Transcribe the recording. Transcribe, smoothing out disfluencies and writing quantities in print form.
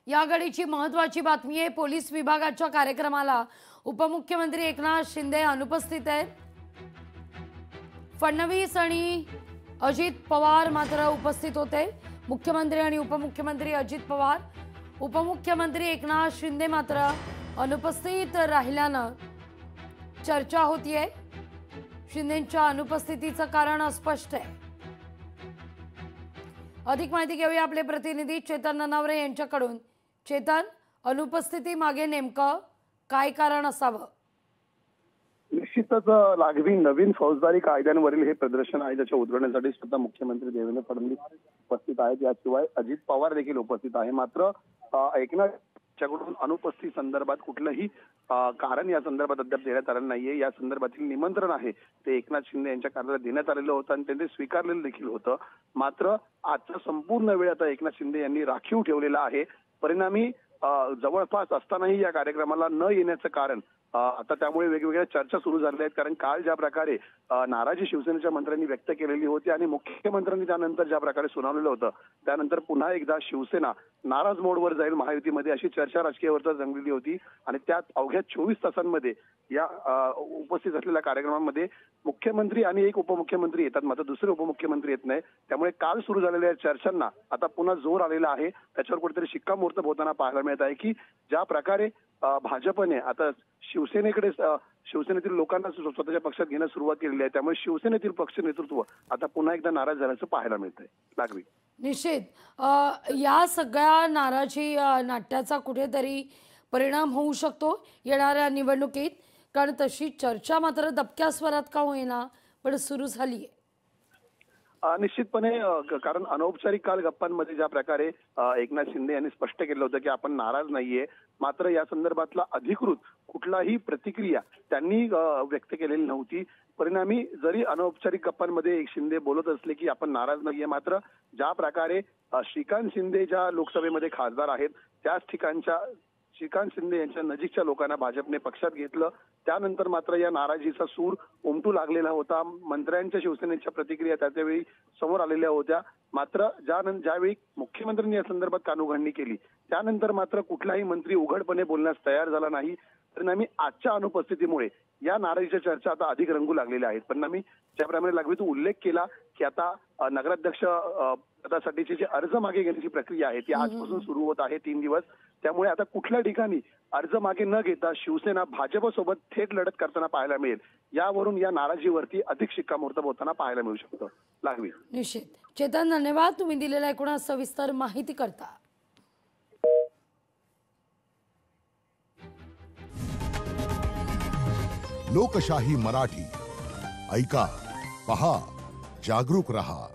या घडीची महत्त्वाची बातमी आहे। पोलीस विभागाच्या कार्यक्रमाला उपमुख्यमंत्री एकनाथ शिंदे अनुपस्थित आहेत। फडणवीस आणि अजित पवार मात्र उपस्थित होते। मुख्यमंत्री आणि उपमुख्यमंत्री अजित पवार, उपमुख्यमंत्री एकनाथ शिंदे मात्र अनुपस्थित राहिल्यानं चर्चा होतीये। शिंदेंच्या अनुपस्थितीचं कारण अस्पष्ट आहे। अधिक माहिती घेऊया आपले प्रतिनिधी चेतन ननावरे यांच्याकडून। चेतन, अनुपस्थिती मागे नेमकं काय कारण असावं? निश्चितच लागवी नवीन फौजदारी कायद्यांवरील हे प्रदर्शन आहे, ज्याच्या उद्घाटनासाठी स्वतः मुख्यमंत्री देवेंद्र फडणवीस उपस्थित आहेत। याशिवाय अजित पवार देखील उपस्थित आहे। मात्र एकनाथच्याकडून अनुपस्थिती संदर्भात कुठलंही कारण या संदर्भात अद्याप देण्यात आलं नाहीये। या संदर्भातील निमंत्रण आहे ते एकनाथ शिंदे यांच्या कार्यालयात देण्यात आलेलं होतं आणि त्यांनी स्वीकारलेलं देखील होतं। मात्र आजचा संपूर्ण वेळ आता एकनाथ शिंदे यांनी राखीव ठेवलेला आहे। परिणामी जवळपास असतानाही या कार्यक्रमाला न येण्याचं कारण आता त्यामुळे वेगवेगळ्या चर्चा सुरू झाल्या आहेत। कारण काल ज्या प्रकारे नाराजी शिवसेनेच्या मंत्र्यांनी व्यक्त केलेली होती आणि मुख्यमंत्र्यांनी त्यानंतर ज्या प्रकारे सुनावलेलं होतं, त्यानंतर पुन्हा एकदा शिवसेना नाराज मोडवर जाईल महायुतीमध्ये अशी चर्चा राजकीय वर्तुळात रंगलेली होती। आणि त्यात अवघ्या 24 तासांमध्ये या उपस्थित असलेल्या कार्यक्रमामध्ये मुख्यमंत्री आणि एक उपमुख्यमंत्री येतात, मात्र दुसरे उपमुख्यमंत्री येत नाही। त्यामुळे काल सुरू झालेल्या चर्चांना आता पुन्हा जोर आलेला आहे। त्याच्यावर कुठेतरी शिक्कामोर्तब होताना पाहायला मिळत आहे की ज्या प्रकारे भाजपने आता शिवसेनेतील लोकांना स्वतःच्या पक्षात घेण्यास सुरुवात केलेली आहे, त्यामुळे शिवसेनेतील पक्ष नेतृत्व आता पुन्हा एकदा नाराज झाल्याचं पाहायला मिळतंय। लागवी निश्चित या सगळ्या नाराजी नाट्याचा कुठेतरी परिणाम होऊ शकतो येणाऱ्या निवडणुकीत, कारण तशी चर्चा मात्र दबक्या स्वरात का होईना पण सुरू झाली आहे। निश्चितपणे कारण अनौपचारिक काल गप्पांमध्ये ज्या प्रकारे एकनाथ शिंदे यांनी स्पष्ट केलं होतं की आपण नाराज नाहीये, मात्र या संदर्भातला अधिकृत कुठलाही प्रतिक्रिया त्यांनी व्यक्त केलेली नव्हती। परिणामी जरी अनौपचारिक गप्पांमध्ये एक शिंदे बोलत असले की आपण नाराज नाहीये, मात्र ज्या प्रकारे श्रीकांत शिंदे ज्या लोकसभेमध्ये खासदार आहेत त्याच ठिकाणच्या श्रीकांत शिंदे यांच्या नजीकच्या लोकांना भाजपने पक्षात घेतलं, त्यानंतर मात्र या नाराजीचा सूर उमटू लागलेला होता। मंत्र्यांच्या शिवसेनेच्या प्रतिक्रिया त्यावेळी समोर आलेल्या होत्या। मात्र ज्यावेळी मुख्यमंत्र्यांनी या संदर्भात कानउघाडणी केली त्यानंतर मात्र कुठलाही मंत्री उघडपणे बोलण्यास तयार झाला नाही। परिणामी आजच्या अनुपस्थितीमुळे या नाराजीच्या चर्चा आता अधिक रंगू लागलेल्या आहेत। परिणामी ज्याप्रमाणे लागवी तू उल्लेख केला की आता नगराध्यक्ष पदासाठीचे जे अर्ज मागे घेण्याची प्रक्रिया आहे ती आजपासून सुरू होत आहे 3 दिवस। त्यामुळे आता कुठल्या ठिकाणी अर्ज मागे न घेता शिवसेना भाजपसोबत थेट लढत करताना पाहायला मिळेल, यावरून या नाराजीवरती अधिक शिक्कामोर्तब होताना पाहायला मिळू शकतं। लागवी निश्चित। चेतन, धन्यवाद तुम्ही दिलेल्या एकूण सविस्तर माहिती करता। लोकशाही मराठी ऐका, पहा, जागरूक रहा।